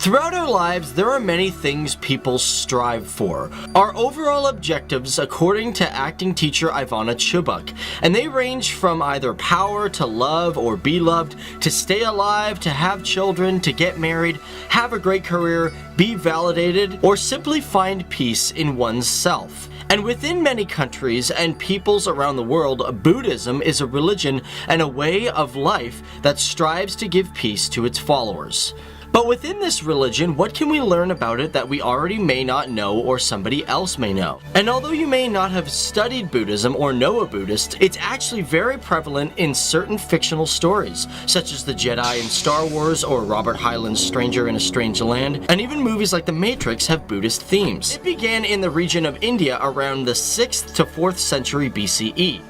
Throughout our lives, there are many things people strive for. Our overall objectives, according to acting teacher Ivana Chubbuck, and they range from either power to love or be loved, to stay alive, to have children, to get married, have a great career, be validated, or simply find peace in one's self. And within many countries and peoples around the world, Buddhism is a religion and a way of life that strives to give peace to its followers. But within this religion, what can we learn about it that we already may not know or somebody else may know? And although you may not have studied Buddhism or know a Buddhist, it's actually very prevalent in certain fictional stories, such as the Jedi in Star Wars or Robert Heinlein's Stranger in a Strange Land, and even movies like The Matrix have Buddhist themes. It began in the region of India around the 6th to 4th century BCE.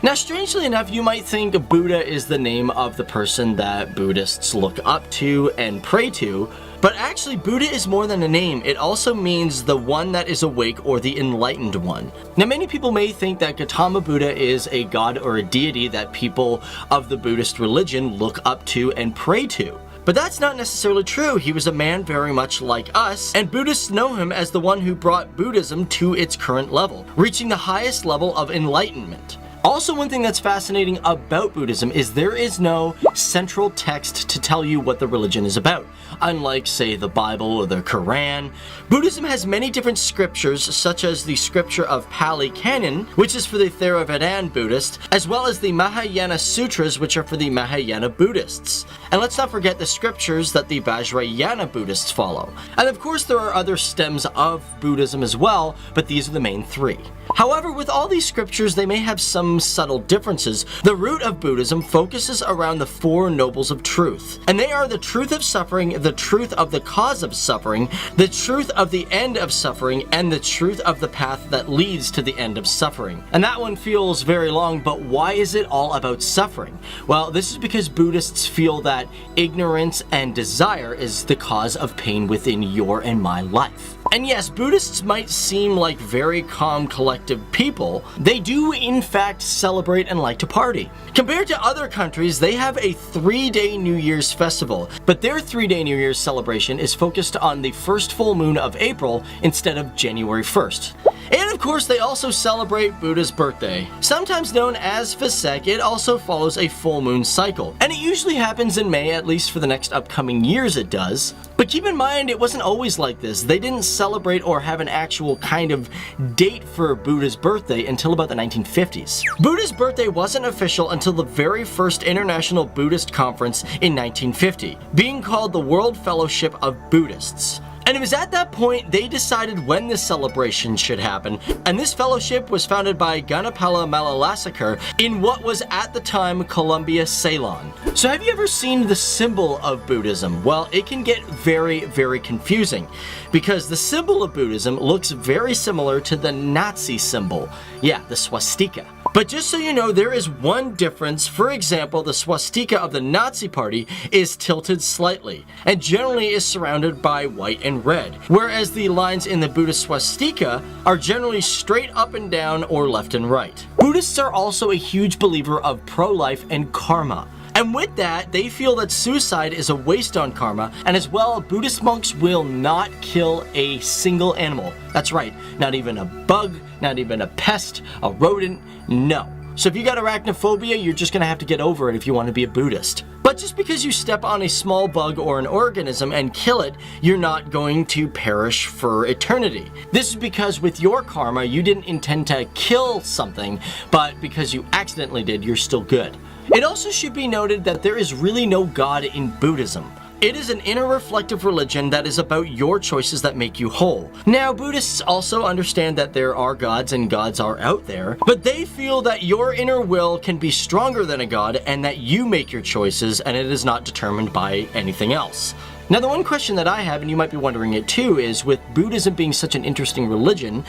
Now, strangely enough, you might think Buddha is the name of the person that Buddhists look up to and pray to, but actually Buddha is more than a name. It also means the one that is awake or the enlightened one. Now, many people may think that Gautama Buddha is a god or a deity that people of the Buddhist religion look up to and pray to. But that's not necessarily true. He was a man very much like us, and Buddhists know him as the one who brought Buddhism to its current level, reaching the highest level of enlightenment. Also, one thing that's fascinating about Buddhism is there is no central text to tell you what the religion is about. Unlike, say, the Bible or the Quran, Buddhism has many different scriptures, such as the scripture of Pali Canon, which is for the Theravada Buddhist, as well as the Mahayana Sutras, which are for the Mahayana Buddhists. And let's not forget the scriptures that the Vajrayana Buddhists follow. And of course, there are other stems of Buddhism as well, but these are the main three. However, with all these scriptures, they may have some subtle differences. The root of Buddhism focuses around the four nobles of truth, and they are the truth of suffering, the truth of the cause of suffering, the truth of the end of suffering, and the truth of the path that leads to the end of suffering. And that one feels very long, but why is it all about suffering? Well, this is because Buddhists feel that ignorance and desire is the cause of pain within your and my life. And yes, Buddhists might seem like very calm, collective people. They do, in fact, celebrate and like to party. Compared to other countries, they have a 3-day New Year's festival, but their 3-day New Year's celebration is focused on the first full moon of April instead of January 1st. And of course, they also celebrate Buddha's birthday. Sometimes known as Vesak, it also follows a full moon cycle. And it usually happens in May, at least for the next upcoming years it does. But keep in mind, it wasn't always like this. They didn't celebrate or have an actual kind of date for Buddha's birthday until about the 1950s. Buddha's birthday wasn't official until the very first International Buddhist Conference in 1950, being called the World Fellowship of Buddhists. And it was at that point they decided when this celebration should happen, and this fellowship was founded by Ganapala Malalasakar in what was at the time Colombia, Ceylon. So have you ever seen the symbol of Buddhism? Well, it can get very, very confusing, because the symbol of Buddhism looks very similar to the Nazi symbol. Yeah, the swastika. But just so you know, there is one difference. For example, the swastika of the Nazi Party is tilted slightly, and generally is surrounded by white and red, whereas the lines in the Buddhist swastika are generally straight up and down or left and right. Buddhists are also a huge believer of pro-life and karma. And with that, they feel that suicide is a waste on karma, and as well, Buddhist monks will not kill a single animal. That's right, not even a bug, not even a pest, a rodent, no. So if you got arachnophobia, you're just gonna have to get over it if you want to be a Buddhist. But just because you step on a small bug or an organism and kill it, you're not going to perish for eternity. This is because with your karma, you didn't intend to kill something, but because you accidentally did, you're still good. It also should be noted that there is really no God in Buddhism. It is an inner reflective religion that is about your choices that make you whole. Now, Buddhists also understand that there are gods and gods are out there, but they feel that your inner will can be stronger than a god and that you make your choices and it is not determined by anything else. Now, the one question that I have, and you might be wondering it too, is with Buddhism being such an interesting religion,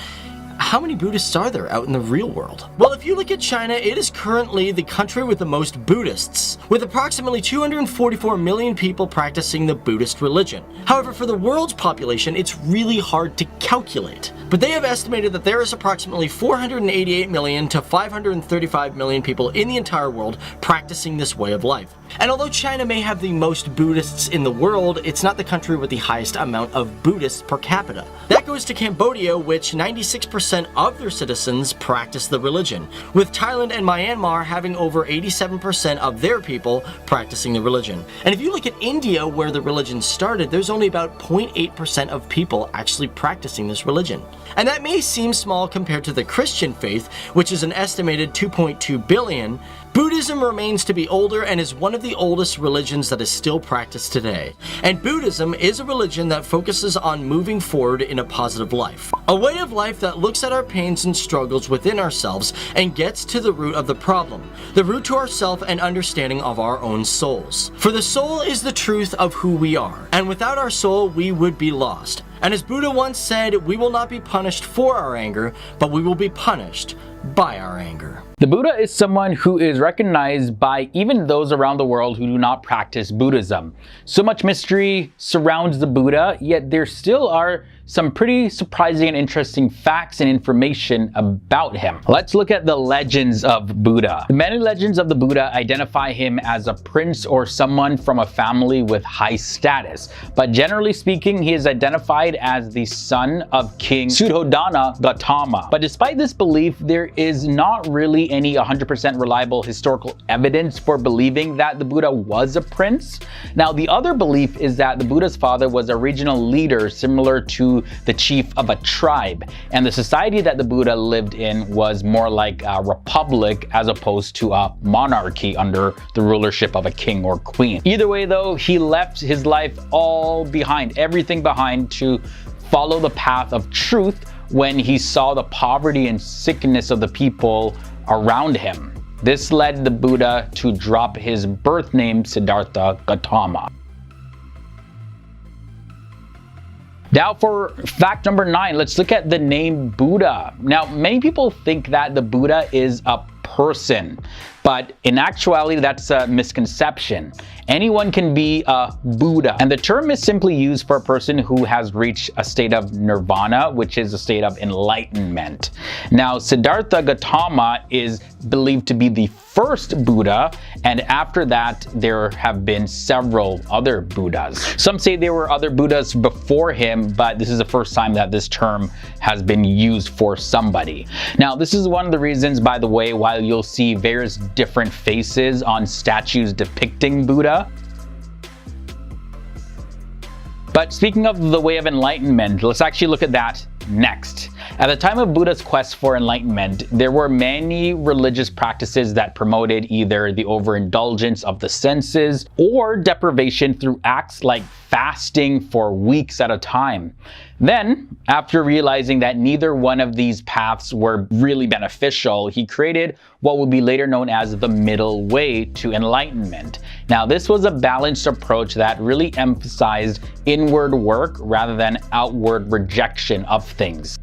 how many Buddhists are there out in the real world? Well, if you look at China, it is currently the country with the most Buddhists, with approximately 244 million people practicing the Buddhist religion. However, for the world's population, it's really hard to calculate. But they have estimated that there is approximately 488 million to 535 million people in the entire world practicing this way of life. And although China may have the most Buddhists in the world, it's not the country with the highest amount of Buddhists per capita. That goes to Cambodia, which 96% of their citizens practice the religion, with Thailand and Myanmar having over 87% of their people practicing the religion. And if you look at India, where the religion started, there's only about 0.8% of people actually practicing this religion. And that may seem small compared to the Christian faith, which is an estimated 2.2 billion. Buddhism remains to be older and is one of the oldest religions that is still practiced today. And Buddhism is a religion that focuses on moving forward in a positive life. A way of life that looks at our pains and struggles within ourselves and gets to the root of the problem, the root to ourself and understanding of our own souls. For the soul is the truth of who we are, and without our soul we would be lost. And as Buddha once said, we will not be punished for our anger, but we will be punished by our anger. The Buddha is someone who is recognized by even those around the world who do not practice Buddhism. So much mystery surrounds the Buddha, yet there still are some pretty surprising and interesting facts and information about him. Let's look at the legends of Buddha. The many legends of the Buddha identify him as a prince or someone from a family with high status. But generally speaking, he is identified as the son of King Suddhodana Gautama. But despite this belief, there is not really any 100% reliable historical evidence for believing that the Buddha was a prince. Now, the other belief is that the Buddha's father was a regional leader similar to the chief of a tribe, and the society that the Buddha lived in was more like a republic as opposed to a monarchy under the rulership of a king or queen. Either way though, he left his life all behind, everything behind, to follow the path of truth when he saw the poverty and sickness of the people around him. This led the Buddha to drop his birth name Siddhartha Gautama. Now for fact number 9, let's look at the name Buddha. Now, many people think that the Buddha is a person, but in actuality, that's a misconception. Anyone can be a Buddha, and the term is simply used for a person who has reached a state of nirvana, which is a state of enlightenment. Now, Siddhartha Gautama is believed to be the first Buddha, and after that, there have been several other Buddhas. Some say there were other Buddhas before him, but this is the first time that this term has been used for somebody. Now, this is one of the reasons, by the way, why you'll see various different faces on statues depicting Buddha. But speaking of the way of enlightenment, let's actually look at that next. At the time of Buddha's quest for enlightenment, there were many religious practices that promoted either the overindulgence of the senses or deprivation through acts like fasting for weeks at a time. Then, after realizing that neither one of these paths were really beneficial, he created what would be later known as the middle way to enlightenment. Now, this was a balanced approach that really emphasized inward work rather than outward rejection of things.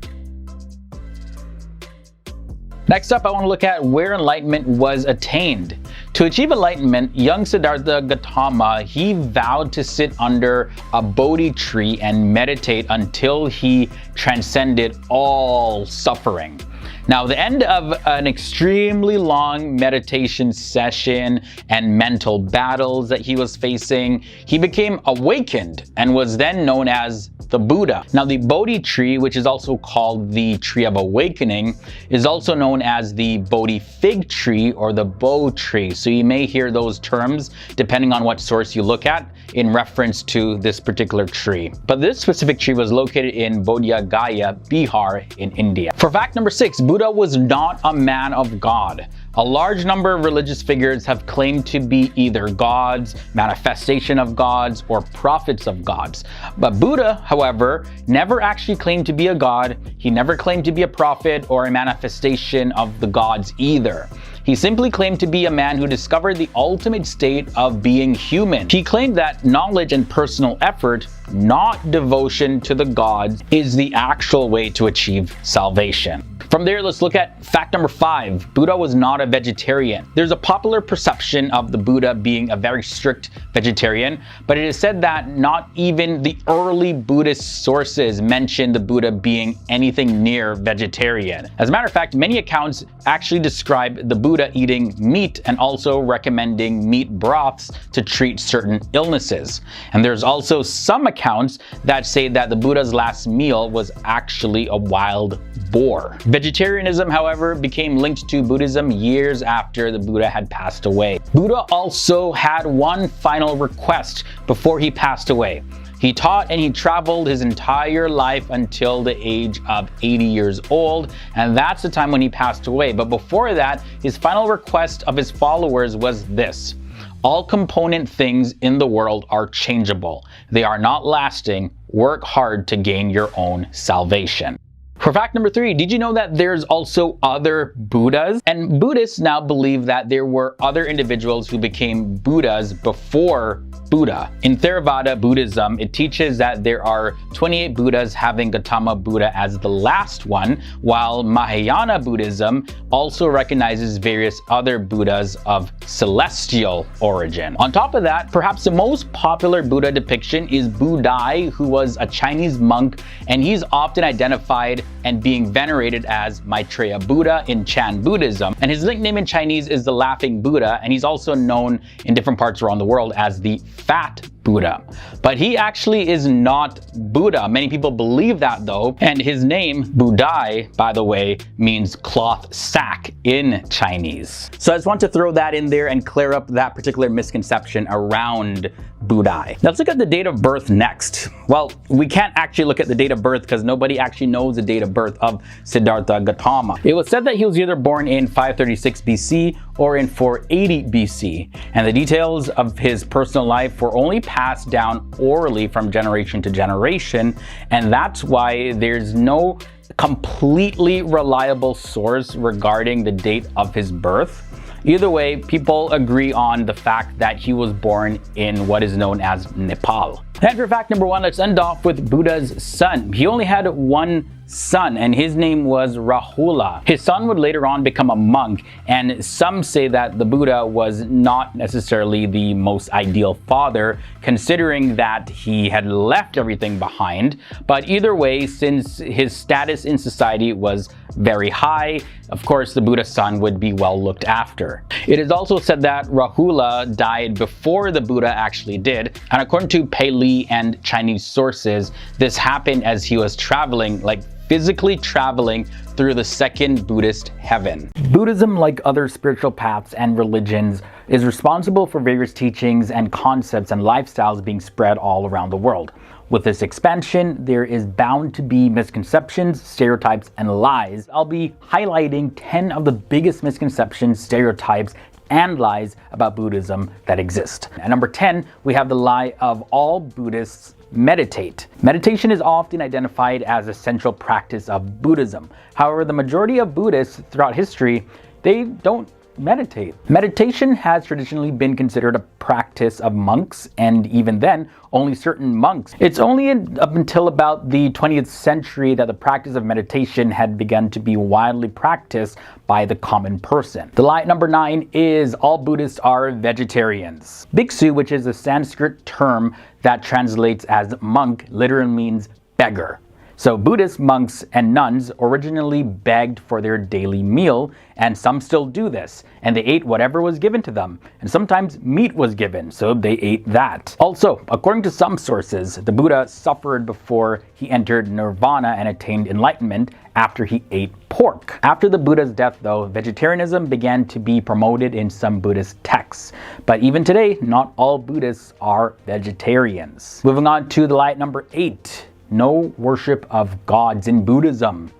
Next up, I want to look at where enlightenment was attained. To achieve enlightenment, young Siddhartha Gautama, he vowed to sit under a bodhi tree and meditate until he transcended all suffering. Now, the end of an extremely long meditation session and mental battles that he was facing, he became awakened and was then known as the Buddha. Now, the Bodhi tree, which is also called the tree of awakening, is also known as the Bodhi fig tree or the Bo tree. So you may hear those terms depending on what source you look at in reference to this particular tree. But this specific tree was located in Bodh Gaya, Bihar in India. For fact number 6, Buddha was not a man of God. A large number of religious figures have claimed to be either gods, manifestation of gods, or prophets of gods. But Buddha, however, never actually claimed to be a god. He never claimed to be a prophet or a manifestation of the gods either. He simply claimed to be a man who discovered the ultimate state of being human. He claimed that knowledge and personal effort, not devotion to the gods, is the actual way to achieve salvation. From there, let's look at fact number 5. Buddha was not a vegetarian. There's a popular perception of the Buddha being a very strict vegetarian, but it is said that not even the early Buddhist sources mention the Buddha being anything near vegetarian. As a matter of fact, many accounts actually describe the Buddha eating meat and also recommending meat broths to treat certain illnesses. And there's also some accounts that say that the Buddha's last meal was actually a wild boar. Vegetarianism, however, became linked to Buddhism years after the Buddha had passed away. Buddha also had one final request before he passed away. He taught and he traveled his entire life until the age of 80 years old, and that's the time when he passed away. But before that, his final request of his followers was this: all component things in the world are changeable. They are not lasting. Work hard to gain your own salvation. For fact number 3, did you know that there's also other Buddhas? And Buddhists now believe that there were other individuals who became Buddhas before Buddha. In Theravada Buddhism, it teaches that there are 28 Buddhas, having Gautama Buddha as the last one, while Mahayana Buddhism also recognizes various other Buddhas of celestial origin. On top of that, perhaps the most popular Buddha depiction is Budhi, who was a Chinese monk, and he's often identified and being venerated as Maitreya Buddha in Chan Buddhism. And his nickname in Chinese is the Laughing Buddha, and he's also known in different parts around the world as the Fat Buddha. But he actually is not Buddha. Many people believe that though, and his name, Budhi, by the way, means cloth sack in Chinese. So I just want to throw that in there and clear up that particular misconception around Budhi. Now let's look at the date of birth next. Well, we can't actually look at the date of birth because nobody actually knows the date of birth of Siddhartha Gautama. It was said that he was either born in 536 BC or in 480 BC, and the details of his personal life were only passed down orally from generation to generation, and that's why there's no completely reliable source regarding the date of his birth. Either way, people agree on the fact that he was born in what is known as Nepal. And for fact number 1, let's end off with Buddha's son. He only had one son, and his name was Rahula. His son would later on become a monk, and some say that the Buddha was not necessarily the most ideal father, considering that he had left everything behind. But either way, since his status in society was very high, of course the Buddha's son would be well looked after. It is also said that Rahula died before the Buddha actually did, and according to Pali and Chinese sources, this happened as he was traveling, like physically traveling through the second Buddhist heaven. Buddhism, like other spiritual paths and religions, is responsible for various teachings and concepts and lifestyles being spread all around the world. With this expansion, there is bound to be misconceptions, stereotypes, and lies. I'll be highlighting 10 of the biggest misconceptions, stereotypes, and lies about Buddhism that exist. At number 10, we have the lie of all Buddhists meditate. Meditation is often identified as a central practice of Buddhism. However, the majority of Buddhists throughout history, they don't meditate. Meditation has traditionally been considered a practice of monks, and even then, only certain monks. It's only up until about the 20th century that the practice of meditation had begun to be widely practiced by the common person. The lie number 9 is all Buddhists are vegetarians. Bhiksu, which is a Sanskrit term that translates as monk, literally means beggar. So Buddhist monks and nuns originally begged for their daily meal, and some still do this, and they ate whatever was given to them, and sometimes meat was given, so they ate that. Also, according to some sources, the Buddha suffered before he entered nirvana and attained enlightenment after he ate pork. After the Buddha's death though, vegetarianism began to be promoted in some Buddhist texts. But even today, not all Buddhists are vegetarians. Moving on to the lie number 8. No worship of gods in Buddhism.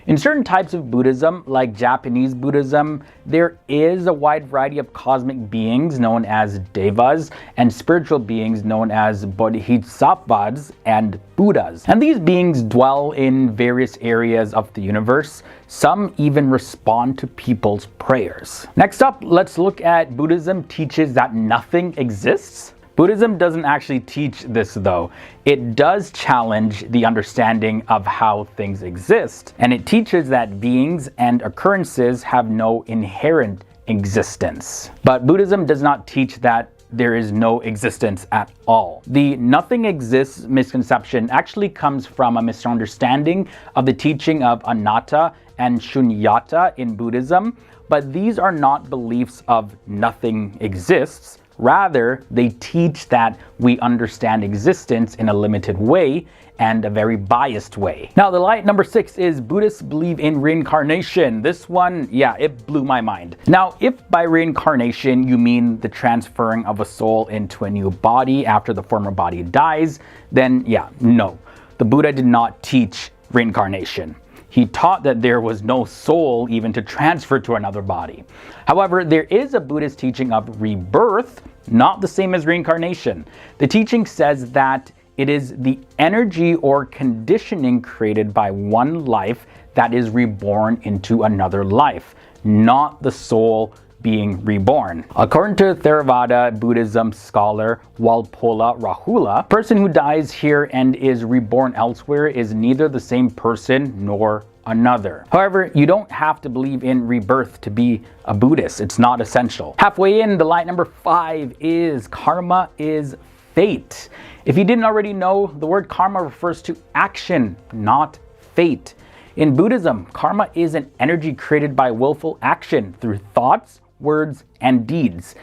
In certain types of Buddhism, like Japanese Buddhism, there is a wide variety of cosmic beings known as devas and spiritual beings known as bodhisattvas and Buddhas. And these beings dwell in various areas of the universe. Some even respond to people's prayers. Next up, let's look at Buddhism teaches that nothing exists. Buddhism doesn't actually teach this though. It does challenge the understanding of how things exist, and it teaches that beings and occurrences have no inherent existence. But Buddhism does not teach that there is no existence at all. The nothing exists misconception actually comes from a misunderstanding of the teaching of anatta and shunyata in Buddhism, but these are not beliefs of nothing exists. Rather, they teach that we understand existence in a limited way and a very biased way. Now, the lie number 6 is Buddhists believe in reincarnation. This one, yeah, it blew my mind. Now, if by reincarnation you mean the transferring of a soul into a new body after the former body dies, then yeah, no. The Buddha did not teach reincarnation. He taught that there was no soul even to transfer to another body. However, there is a Buddhist teaching of rebirth, not the same as reincarnation. The teaching says that it is the energy or conditioning created by one life that is reborn into another life, not the soul being reborn. According to Theravada Buddhism scholar Walpola Rahula, a person who dies here and is reborn elsewhere is neither the same person nor another. However, you don't have to believe in rebirth to be a Buddhist. It's not essential. Halfway in, the lie number 5 is karma is fate. If you didn't already know, the word karma refers to action, not fate. In Buddhism, karma is an energy created by willful action through thoughts, words, and deeds.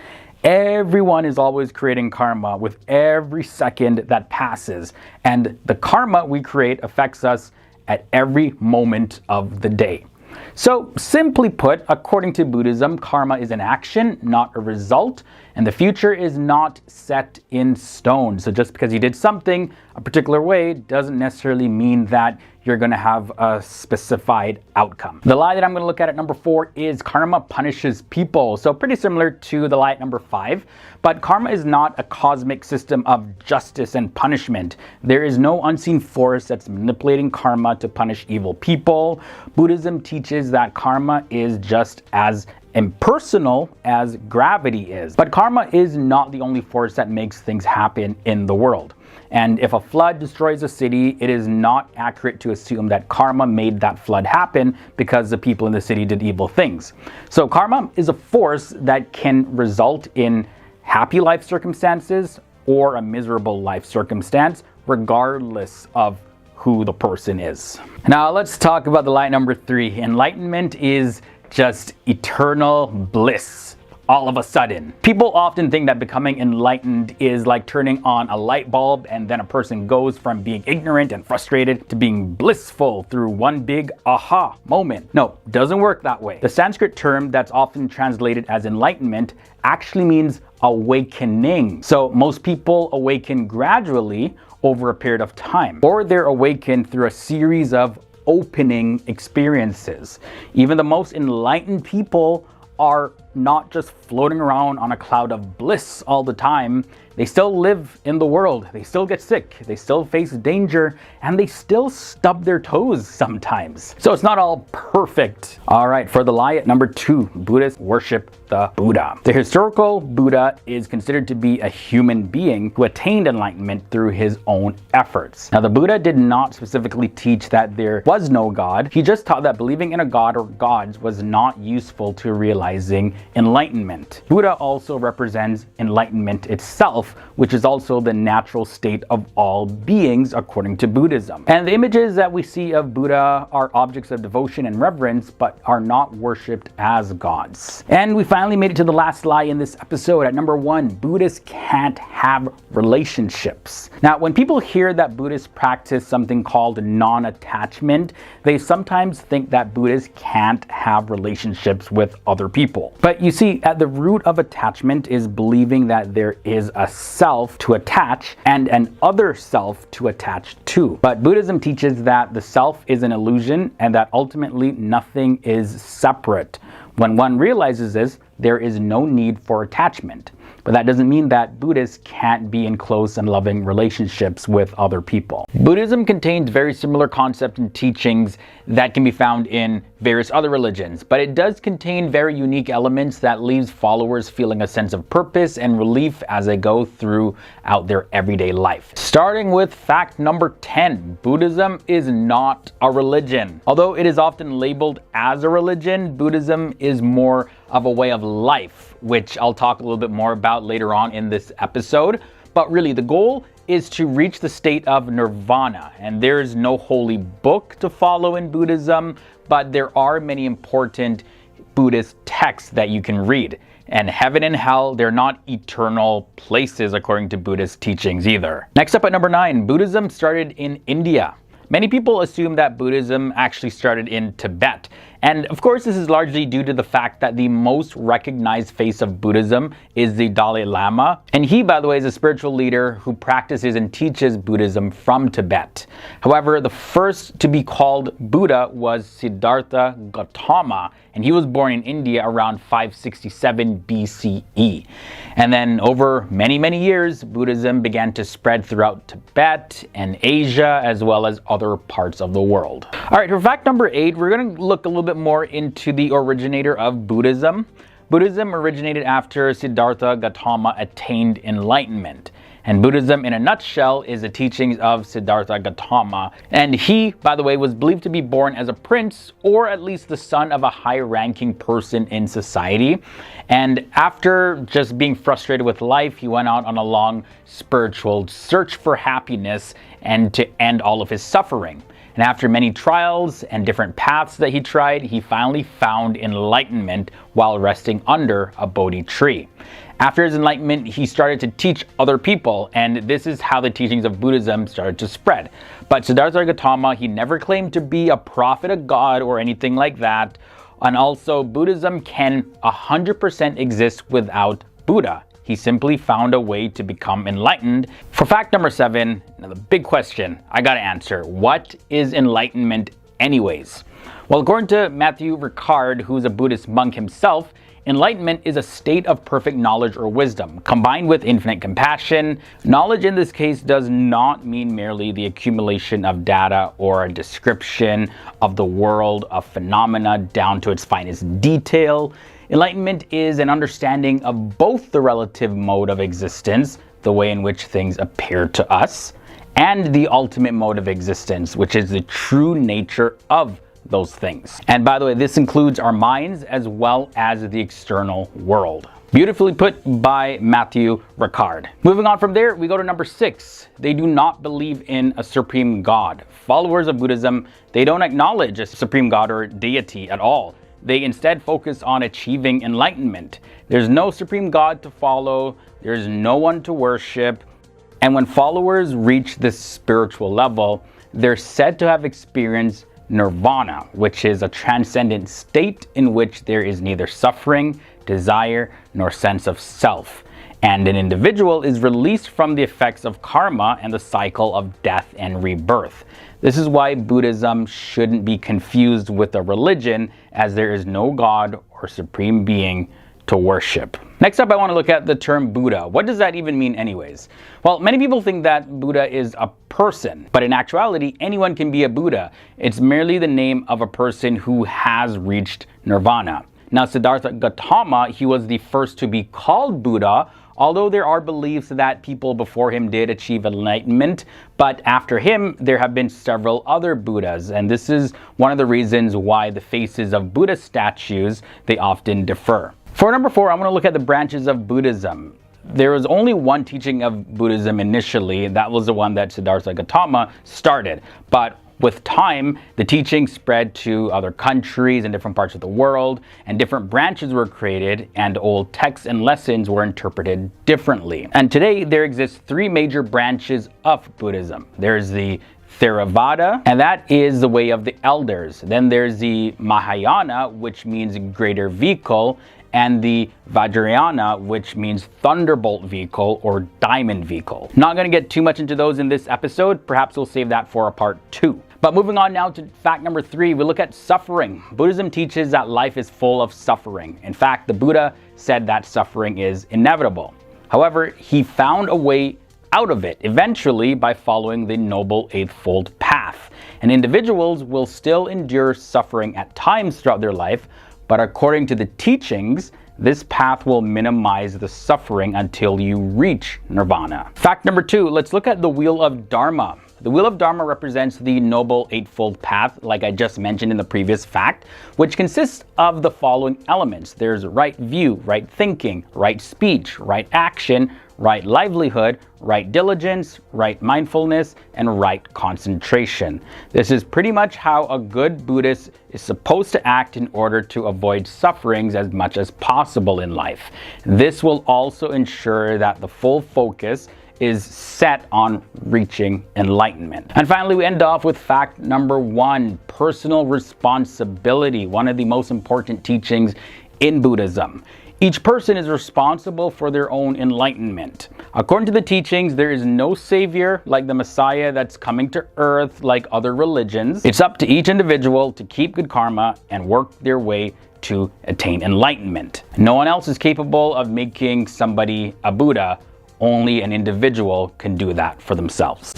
Everyone is always creating karma with every second that passes, and the karma we create affects us at every moment of the day. So simply put, according to Buddhism, karma is an action, not a result, and the future is not set in stone. So just because you did something a particular way doesn't necessarily mean that you're going to have a specified outcome. The lie that I'm going to look at number 4 is karma punishes people. So pretty similar to the lie at number 5, but karma is not a cosmic system of justice and punishment. There is no unseen force that's manipulating karma to punish evil people. Buddhism teaches that karma is just as impersonal as gravity is. But karma is not the only force that makes things happen in the world. And if a flood destroys a city, it is not accurate to assume that karma made that flood happen because the people in the city did evil things. So karma is a force that can result in happy life circumstances or a miserable life circumstance, regardless of who the person is. Now let's talk about the lie number 3. Enlightenment is just eternal bliss. All of a sudden. People often think that becoming enlightened is like turning on a light bulb and then a person goes from being ignorant and frustrated to being blissful through one big aha moment. No, doesn't work that way. The Sanskrit term that's often translated as enlightenment actually means awakening. So most people awaken gradually over a period of time, or they're awakened through a series of opening experiences. Even the most enlightened people are not just floating around on a cloud of bliss all the time. They still live in the world. They still get sick. They still face danger, and they still stub their toes sometimes. So it's not all perfect. All right, for the lie at number 2, Buddhists worship the Buddha. The historical Buddha is considered to be a human being who attained enlightenment through his own efforts. Now, the Buddha did not specifically teach that there was no God. He just taught that believing in a god or gods was not useful to realizing enlightenment. Buddha also represents enlightenment itself, which is also the natural state of all beings according to Buddhism. And the images that we see of Buddha are objects of devotion and reverence, but are not worshipped as gods. And we finally made it to the last lie in this episode at number 1. Buddhists can't have relationships. Now, when people hear that Buddhists practice something called non-attachment, they sometimes think that Buddhists can't have relationships with other people. But But you see, at the root of attachment is believing that there is a self to attach and an other self to attach to. But Buddhism teaches that the self is an illusion and that ultimately nothing is separate. When one realizes this, there is no need for attachment. But that doesn't mean that Buddhists can't be in close and loving relationships with other people. Buddhism contains very similar concepts and teachings that can be found in various other religions, but it does contain very unique elements that leaves followers feeling a sense of purpose and relief as they go throughout their everyday life. Starting with fact number 10, Buddhism is not a religion. Although it is often labeled as a religion, Buddhism is more of a way of life, which I'll talk a little bit more about later on in this episode. But really, the goal is to reach the state of nirvana, and there is no holy book to follow in Buddhism, but there are many important Buddhist texts that you can read. And heaven and hell, they're not eternal places according to Buddhist teachings either. Next up at number 9, Buddhism started in India. Many people assume that Buddhism actually started in Tibet. And of course, this is largely due to the fact that the most recognized face of Buddhism is the Dalai Lama. And he, by the way, is a spiritual leader who practices and teaches Buddhism from Tibet. However, the first to be called Buddha was Siddhartha Gautama, and he was born in India around 567 BCE. And then over many, many years, Buddhism began to spread throughout Tibet and Asia, as well as other parts of the world. All right, for fact number 8, we're going to look a little bit more into the originator of Buddhism. Buddhism originated after Siddhartha Gautama attained enlightenment. And Buddhism, in a nutshell, is the teachings of Siddhartha Gautama. And he, by the way, was believed to be born as a prince, or at least the son of a high-ranking person in society. And after just being frustrated with life, he went out on a long spiritual search for happiness and to end all of his suffering. And after many trials and different paths that he tried, he finally found enlightenment while resting under a Bodhi tree. After his enlightenment, he started to teach other people, and this is how the teachings of Buddhism started to spread. But Siddhartha Gautama, he never claimed to be a prophet of God or anything like that. And also, Buddhism can 100% exist without Buddha. He simply found a way to become enlightened. For fact number 7, now the big question I gotta answer: what is enlightenment anyways? Well, according to Matthew Ricard, who's a Buddhist monk himself, enlightenment is a state of perfect knowledge or wisdom, combined with infinite compassion. Knowledge in this case does not mean merely the accumulation of data or a description of the world of phenomena down to its finest detail. Enlightenment is an understanding of both the relative mode of existence, the way in which things appear to us, and the ultimate mode of existence, which is the true nature of those things. And by the way, this includes our minds as well as the external world. Beautifully put by Matthew Ricard. Moving on from there, we go to number 6. They do not believe in a supreme God. Followers of Buddhism, they don't acknowledge a supreme God or deity at all. They instead focus on achieving enlightenment. There's no supreme God to follow. There's no one to worship. And when followers reach this spiritual level, they're said to have experienced nirvana, which is a transcendent state in which there is neither suffering, desire, nor sense of self. And an individual is released from the effects of karma and the cycle of death and rebirth. This is why Buddhism shouldn't be confused with a religion, as there is no God or supreme being to worship. Next up, I want to look at the term Buddha. What does that even mean anyways? Well, many people think that Buddha is a person, but in actuality, anyone can be a Buddha. It's merely the name of a person who has reached nirvana. Now, Siddhartha Gautama, he was the first to be called Buddha, although there are beliefs that people before him did achieve enlightenment, but after him, there have been several other Buddhas, and this is one of the reasons why the faces of Buddha statues, they often differ. For number 4, I want to look at the branches of Buddhism. There was only one teaching of Buddhism initially, and that was the one that Siddhartha Gautama started, but with time, the teaching spread to other countries and different parts of the world, and different branches were created, and old texts and lessons were interpreted differently. And today, there exist 3 major branches of Buddhism. There's the Theravada, and that is the way of the elders. Then there's the Mahayana, which means greater vehicle, and the Vajrayana, which means thunderbolt vehicle or diamond vehicle. Not going to get too much into those in this episode. Perhaps we'll save that for a part 2. But moving on now to fact number 3, we look at suffering. Buddhism teaches that life is full of suffering. In fact, the Buddha said that suffering is inevitable. However, he found a way out of it eventually by following the Noble Eightfold Path. And individuals will still endure suffering at times throughout their life, but according to the teachings, this path will minimize the suffering until you reach nirvana. Fact number 2, let's look at the Wheel of Dharma. The Wheel of Dharma represents the Noble Eightfold Path, like I just mentioned in the previous fact, which consists of the following elements. There's right view, right thinking, right speech, right action, right livelihood, right diligence, right mindfulness, and right concentration. This is pretty much how a good Buddhist is supposed to act in order to avoid sufferings as much as possible in life. This will also ensure that the full focus is set on reaching enlightenment. And finally, we end off with fact number 1, personal responsibility, one of the most important teachings in Buddhism. Each person is responsible for their own enlightenment. According to the teachings, there is no savior like the Messiah that's coming to earth like other religions. It's up to each individual to keep good karma and work their way to attain enlightenment. No one else is capable of making somebody a Buddha. Only an individual can do that for themselves.